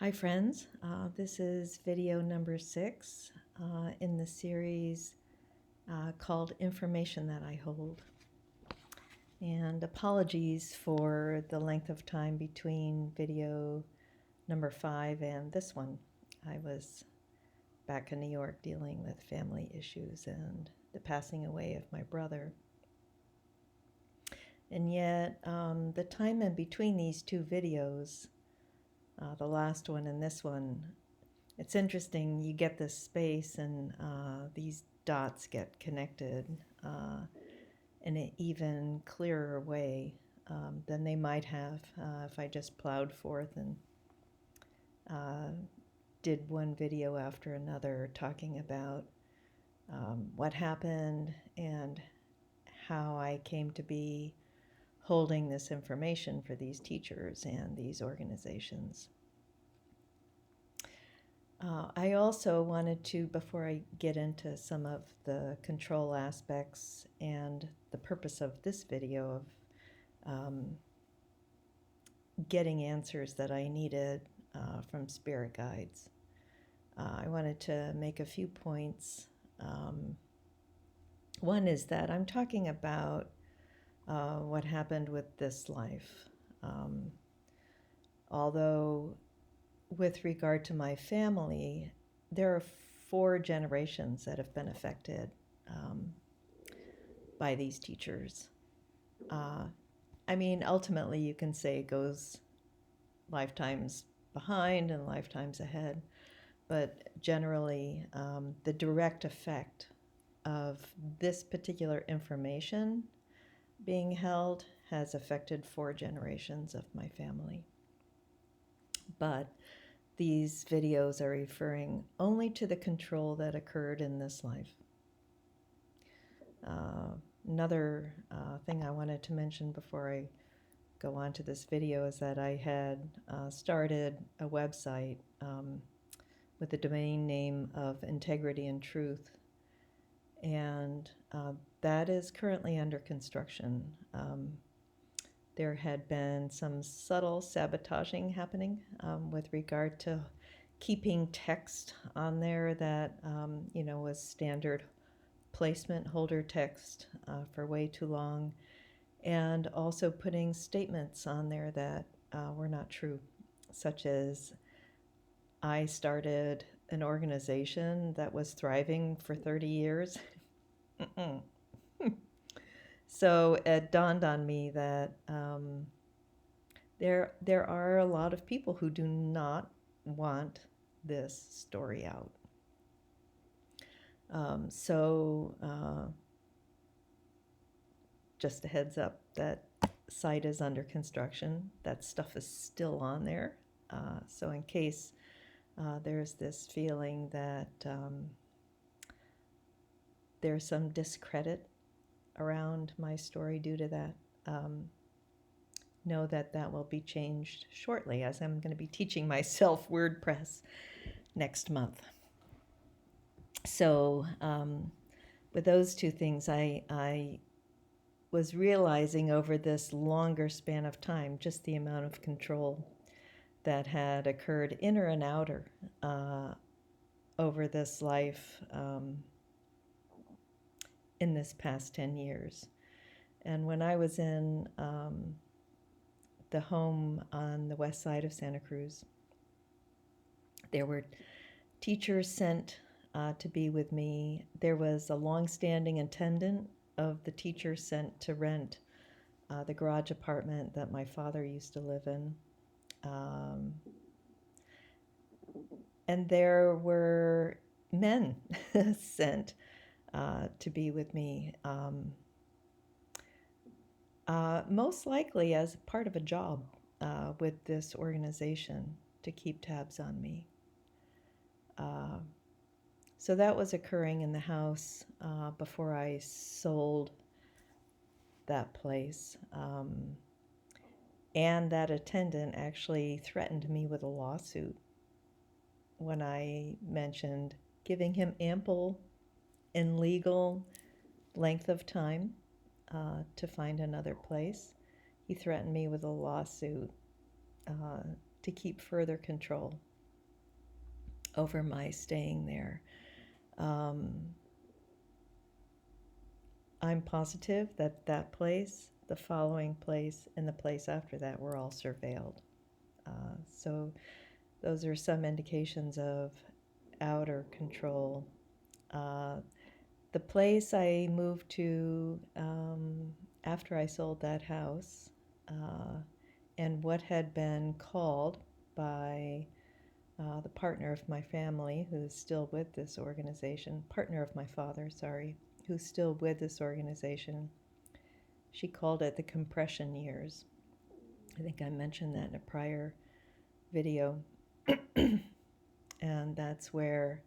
Hi friends, this is video number 6 in the series called Information That I Hold. And apologies for the length of time between video number 5 and this one. I was back in New York dealing with family issues and the passing away of my brother. And yet the time in between these two videos, the last one and this one, it's interesting. You get this space and these dots get connected in an even clearer way than they might have if I just plowed forth and did one video after another talking about what happened and how I came to be holding this information for these teachers and these organizations. I also wanted to, before I get into some of the control aspects and the purpose of this video of getting answers that I needed from spirit guides, I wanted to make a few points. One is that I'm talking about what happened with this life. Although with regard to my family, there are 4 generations that have been affected by these teachers. Ultimately, you can say it goes lifetimes behind and lifetimes ahead, but generally, the direct effect of this particular information being held has affected 4 generations of my family. But these videos are referring only to the control that occurred in this life. Another thing I wanted to mention before I go on to this video is that I had started a website with the domain name of Integrity and Truth, and that is currently under construction. There had been some subtle sabotaging happening with regard to keeping text on there that, was standard placement holder text for way too long, and also putting statements on there that were not true, such as I started an organization that was thriving for 30 years. So it dawned on me that there are a lot of people who do not want this story out. Just a heads up, that site is under construction. That stuff is still on there. So in case there's this feeling that there's some discredit around my story due to that, know that that will be changed shortly, as I'm going to be teaching myself WordPress next month. So with those two things, I was realizing over this longer span of time just the amount of control that had occurred, inner and outer, over this life in this past 10 years. And when I was in the home on the west side of Santa Cruz, there were teachers sent to be with me. There was a long-standing attendant of the teachers sent to rent the garage apartment that my father used to live in. And there were men sent to be with me, most likely as part of a job with this organization to keep tabs on me. So that was occurring in the house before I sold that place. And that attendant actually threatened me with a lawsuit when I mentioned giving him ample and legal length of time to find another place. He threatened me with a lawsuit to keep further control over my staying there. I'm positive that that place, the following place, and the place after that were all surveilled. So those are some indications of outer control. The place I moved to after I sold that house, and what had been called by the partner of my family, who is still with this organization, partner of my father, sorry, who's still with this organization, she called it the compression years. I think I mentioned that in a prior video. And that's where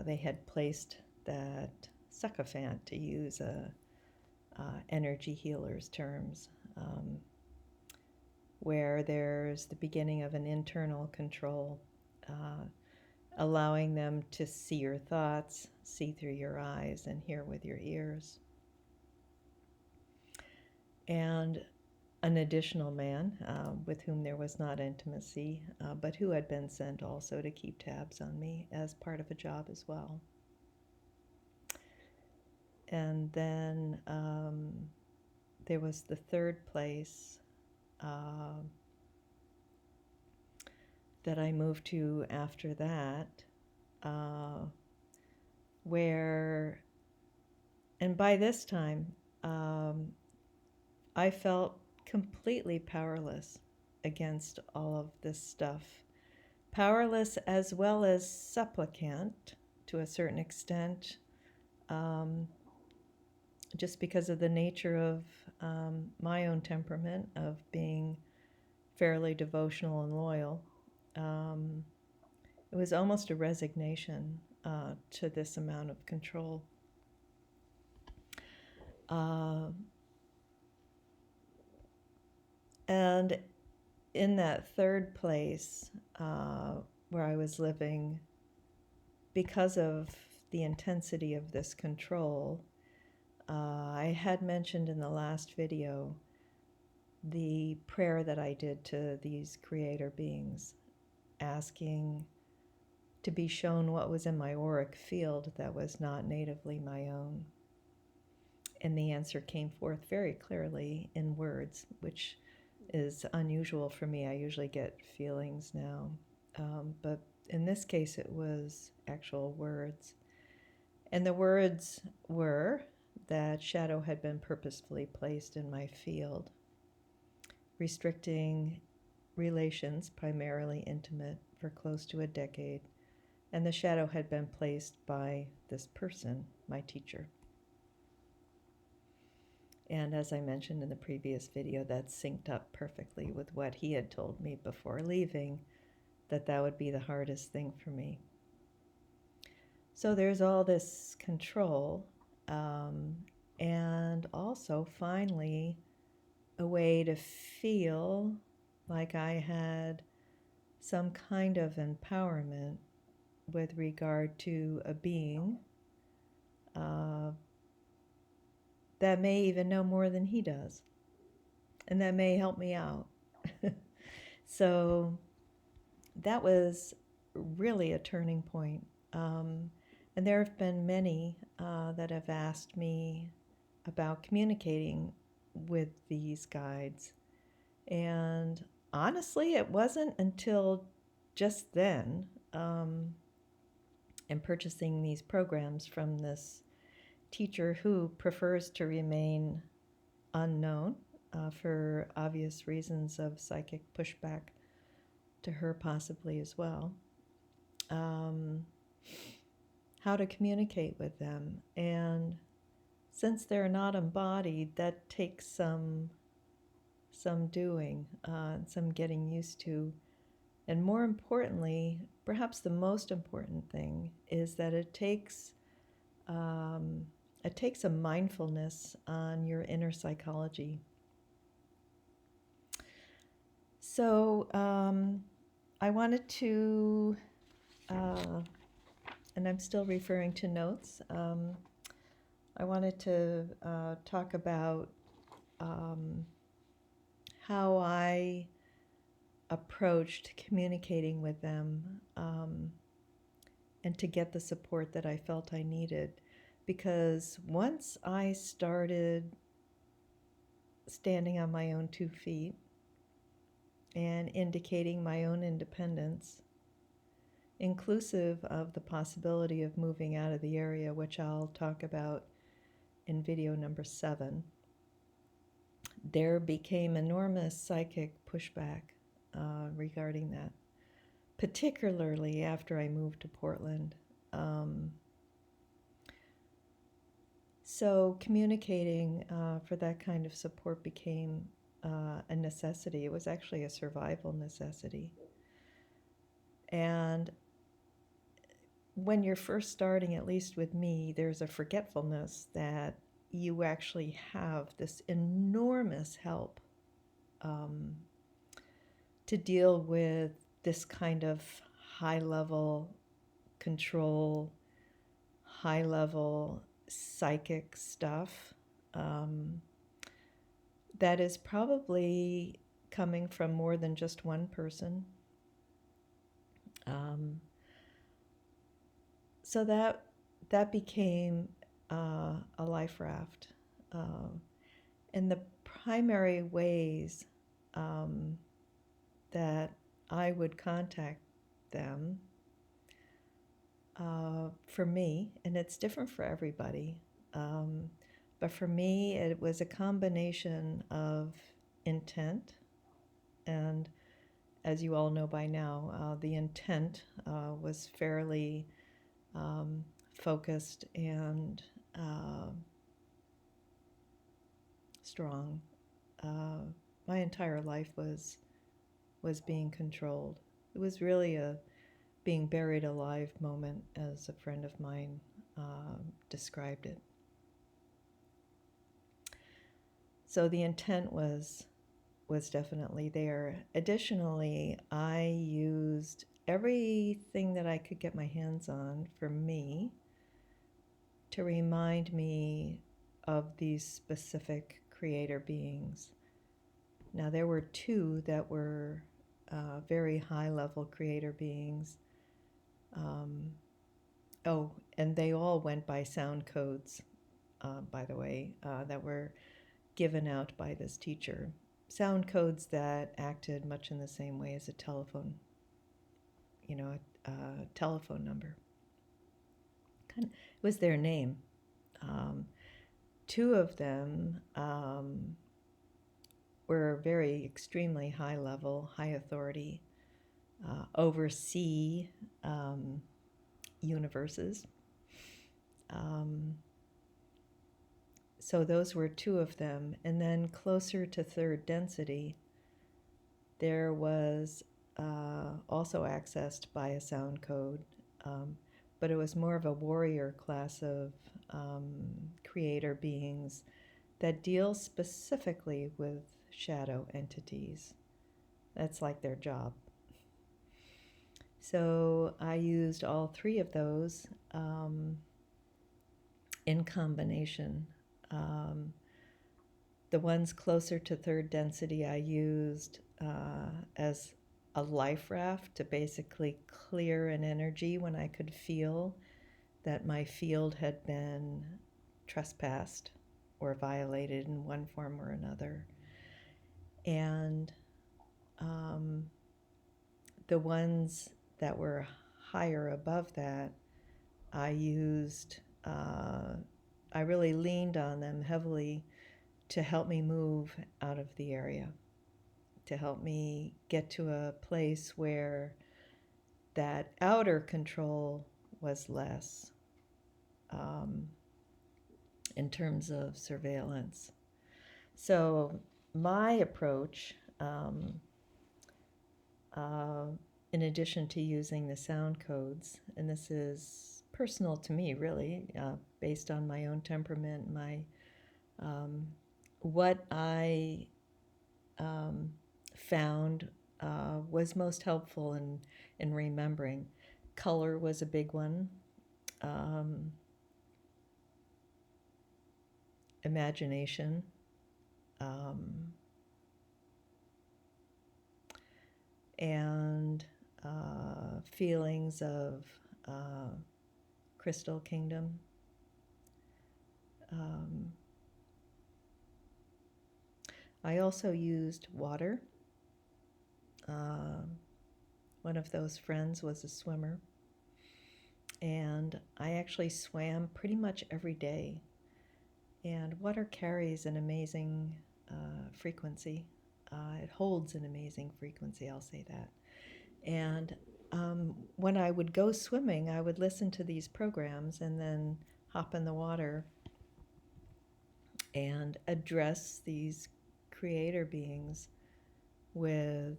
they had placed that sycophant, to use energy healers terms, where there's the beginning of an internal control, allowing them to see your thoughts, see through your eyes, and hear with your ears. And an additional man with whom there was not intimacy, but who had been sent also to keep tabs on me as part of a job as well. And then there was the third place that I moved to after that, where, and by this time, I felt completely powerless against all of this stuff. Powerless as well as supplicant to a certain extent, just because of the nature of my own temperament of being fairly devotional and loyal. It was almost a resignation to this amount of control. And in that third place where I was living, because of the intensity of this control, I had mentioned in the last video the prayer that I did to these creator beings, asking to be shown what was in my auric field that was not natively my own. And the answer came forth very clearly in words, which is unusual for me. I usually get feelings now. But in this case, it was actual words. And the words were that shadow had been purposefully placed in my field, restricting relations, primarily intimate, for close to a decade. And the shadow had been placed by this person, my teacher. And as I mentioned in the previous video, that synced up perfectly with what he had told me before leaving, that would be the hardest thing for me. So there's all this control, and also finally a way to feel like I had some kind of empowerment with regard to a being that may even know more than he does, and that may help me out. So that was really a turning point. And there have been many that have asked me about communicating with these guides. And honestly, it wasn't until just then, in purchasing these programs from this teacher who prefers to remain unknown for obvious reasons of psychic pushback to her possibly as well, how to communicate with them. And since they're not embodied, that takes some doing, some getting used to. And more importantly, perhaps the most important thing, is that it takes a mindfulness on your inner psychology. So I wanted to, and I'm still referring to notes, I wanted to talk about how I approach to communicating with them, and to get the support that I felt I needed. Because once I started standing on my own 2 feet and indicating my own independence, inclusive of the possibility of moving out of the area, which I'll talk about in video number 7, there became enormous psychic pushback regarding that, particularly after I moved to Portland. So communicating for that kind of support became a necessity. It was actually a survival necessity. And when you're first starting, at least with me, there's a forgetfulness that you actually have this enormous help to deal with this kind of high-level control, high-level psychic stuff that is probably coming from more than just one person. So that became a life raft. And the primary ways that I would contact them, for me, and it's different for everybody, but for me it was a combination of intent, and as you all know by now, the intent was fairly focused and strong. My entire life was being controlled. It was really a being buried alive moment, as a friend of mine described it. So the intent was definitely there. Additionally, I used everything that I could get my hands on for me to remind me of these specific creator beings. Now, there were 2 that were very high-level creator beings. And they all went by sound codes, by the way, that were given out by this teacher. Sound codes that acted much in the same way as a telephone, a telephone number. It was their name. 2 of them were very extremely high level, high authority, oversee universes. So those were 2 of them. And then closer to 3rd density, there was also accessed by a sound code, but it was more of a warrior class of creator beings that deal specifically with shadow entities. That's like their job. So I used all 3 of those in combination. The ones closer to 3rd density I used as a life raft to basically clear an energy when I could feel that my field had been trespassed or violated in one form or another. And the ones that were higher above that, I used, I really leaned on them heavily to help me move out of the area, to help me get to a place where that outer control was less in terms of surveillance. So my approach, in addition to using the sound codes, and this is personal to me really, based on my own temperament, what I found was most helpful in remembering. Color was a big one. Imagination. and feelings of crystal kingdom. I also used water. One of those friends was a swimmer, and I actually swam pretty much every day. And water carries an amazing frequency. It holds an amazing frequency, I'll say that. And when I would go swimming, I would listen to these programs and then hop in the water and address these creator beings with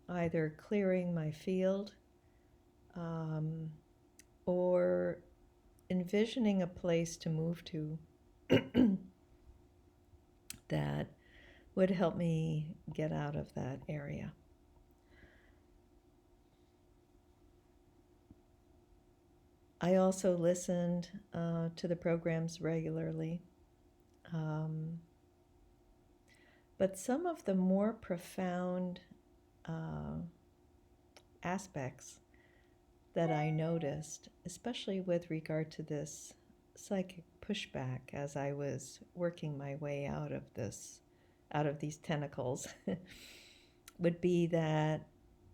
either clearing my field or envisioning a place to move to that would help me get out of that area. I also listened to the programs regularly. But some of the more profound aspects that I noticed, especially with regard to this psychic pushback as I was working my way out of these tentacles, would be that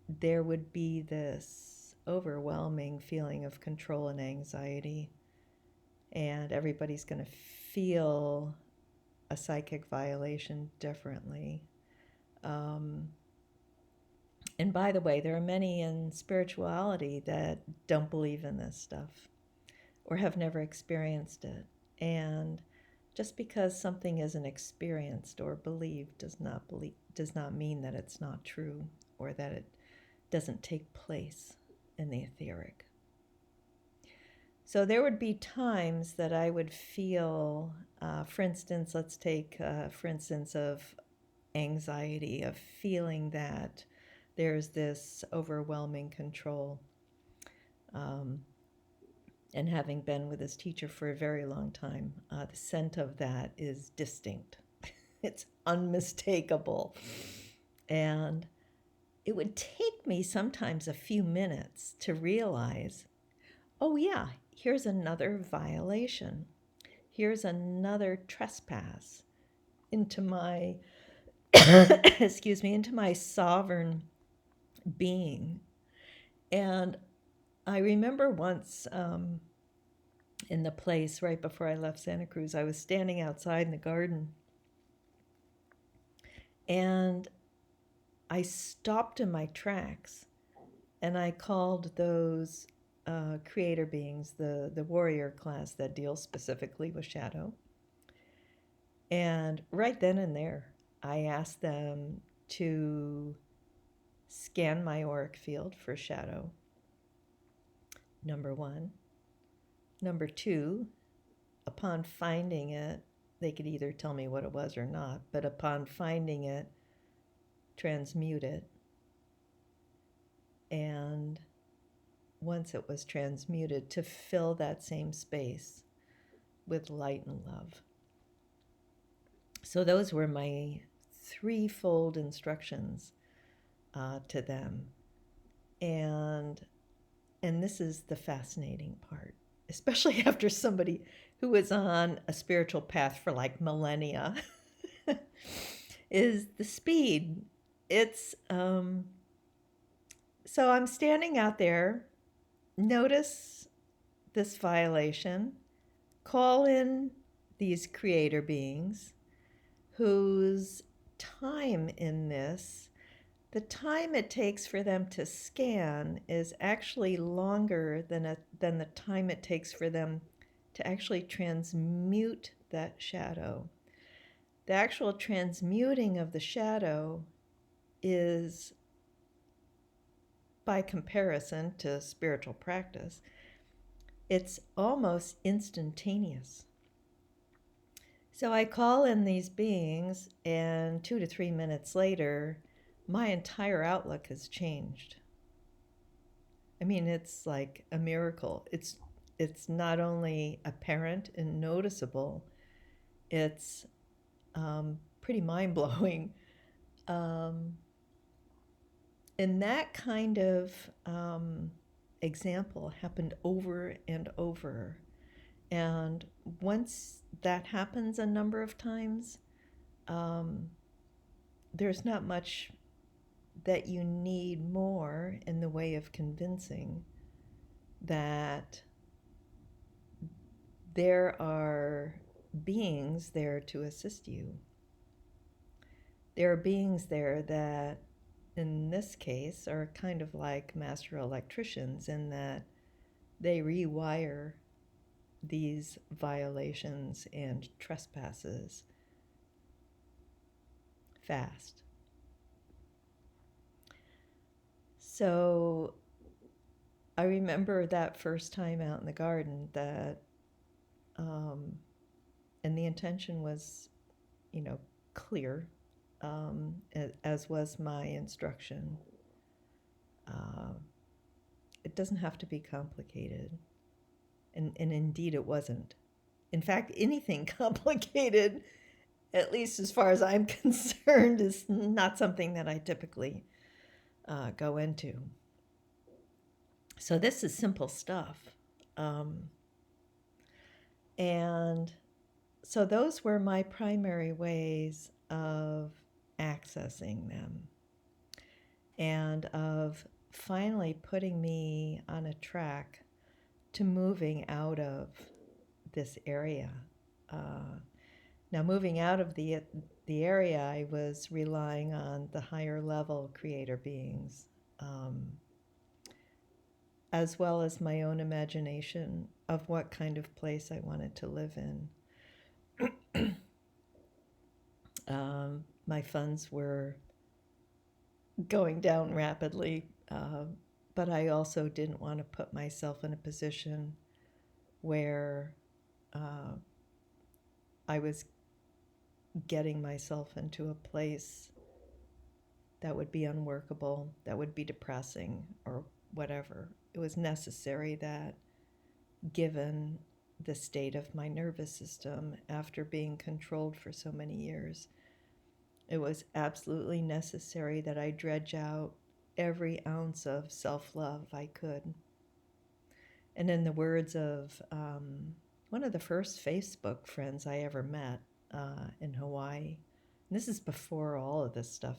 there would be this overwhelming feeling of control and anxiety, and everybody's going to feel a psychic violation differently. And by the way, there are many in spirituality that don't believe in this stuff or have never experienced it. And just because something isn't experienced or believed does not mean that it's not true or that it doesn't take place in the etheric. So there would be times that I would feel, for instance, let's take, for instance, of anxiety, of feeling that there's this overwhelming control. And having been with this teacher for a very long time, the scent of that is distinct. It's unmistakable. And it would take me sometimes a few minutes to realize, oh yeah, here's another violation. Here's another trespass into my, excuse me, into my sovereign being. And I remember once in the place right before I left Santa Cruz, I was standing outside in the garden and I stopped in my tracks and I called those creator beings, the warrior class that deals specifically with shadow. And right then and there, I asked them to scan my auric field for shadow, number one. Number two, upon finding it, they could either tell me what it was or not, but upon finding it, transmute it. And once it was transmuted, to fill that same space with light and love. So those were my threefold instructions to them. And this is the fascinating part, especially after somebody who was on a spiritual path for like millennia, is the speed. It's, so I'm standing out there, notice this violation, call in these creator beings whose time in this, the time it takes for them to scan is actually longer than the time it takes for them to actually transmute that shadow. The actual transmuting of the shadow is, by comparison to spiritual practice, it's almost instantaneous. So I call in these beings, and 2 to 3 minutes later, my entire outlook has changed. I mean, it's like a miracle. It's not only apparent and noticeable, it's pretty mind-blowing. And that kind of example happened over and over. And once that happens a number of times, there's not much that you need more in the way of convincing that there are beings there to assist you. There are beings there that, in this case, are kind of like master electricians in that they rewire these violations and trespasses fast. So I remember that first time out in the garden that, and the intention was, clear, as was my instruction. It doesn't have to be complicated. And indeed it wasn't. In fact, anything complicated, at least as far as I'm concerned, is not something that I typically go into. So this is simple stuff. And so those were my primary ways of accessing them and of finally putting me on a track to moving out of this area. Now, moving out of the area, I was relying on the higher level creator beings, as well as my own imagination of what kind of place I wanted to live in. My funds were going down rapidly, but I also didn't want to put myself in a position where I was getting myself into a place that would be unworkable, that would be depressing, or whatever. It was necessary that, given the state of my nervous system after being controlled for so many years, it was absolutely necessary that I dredge out every ounce of self-love I could. And in the words of one of the first Facebook friends I ever met in Hawaii, and this is before all of this stuff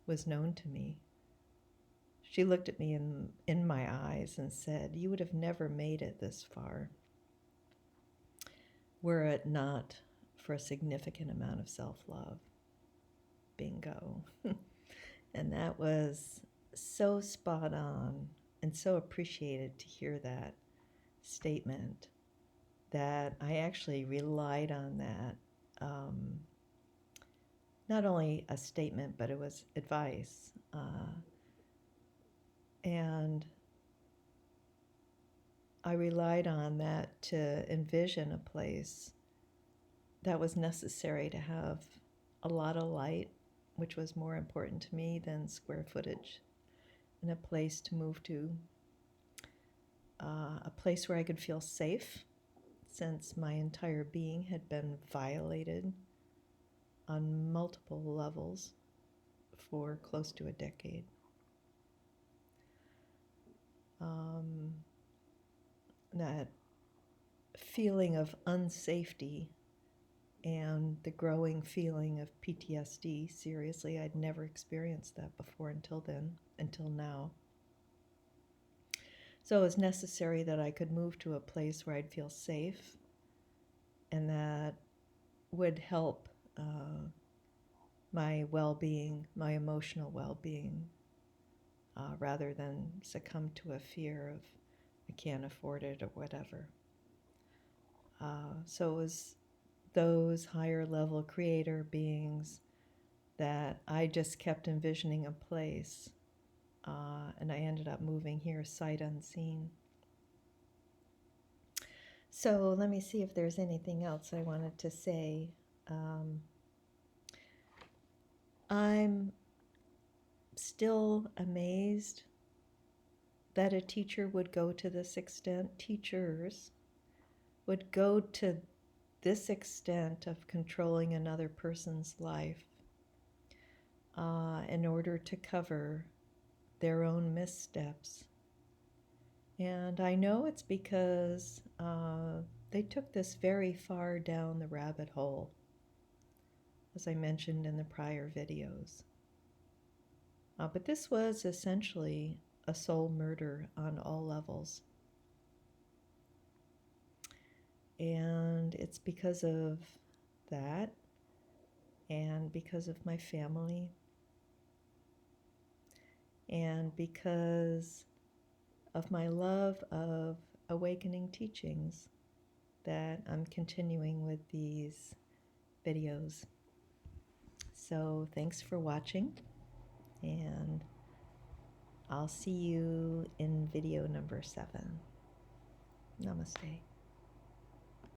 was known to me, she looked at me in my eyes and said, "You would have never made it this far were it not for a significant amount of self-love." Bingo. And that was so spot on and so appreciated to hear that statement, that I actually relied on that. Not only a statement, but it was advice. And I relied on that to envision a place that was necessary to have a lot of light, which was more important to me than square footage, and a place to move to, a place where I could feel safe, since my entire being had been violated on multiple levels for close to a decade. That feeling of unsafety and the growing feeling of PTSD, seriously, I'd never experienced that before until now. So it was necessary that I could move to a place where I'd feel safe and that would help my well-being, my emotional well-being, rather than succumb to a fear of I can't afford it or whatever. So it was those higher level creator beings that I just kept envisioning a place, and I ended up moving here sight unseen. So let me see if there's anything else I wanted to say. I'm still amazed that a teacher would go to this extent, teachers would go to this extent of controlling another person's life in order to cover their own missteps. And I know it's because they took this very far down the rabbit hole, as I mentioned in the prior videos. But this was essentially a soul murder on all levels. And it's because of that, and because of my family, and because of my love of awakening teachings, that I'm continuing with these videos. So thanks for watching, and I'll see you in video number 7. Namaste.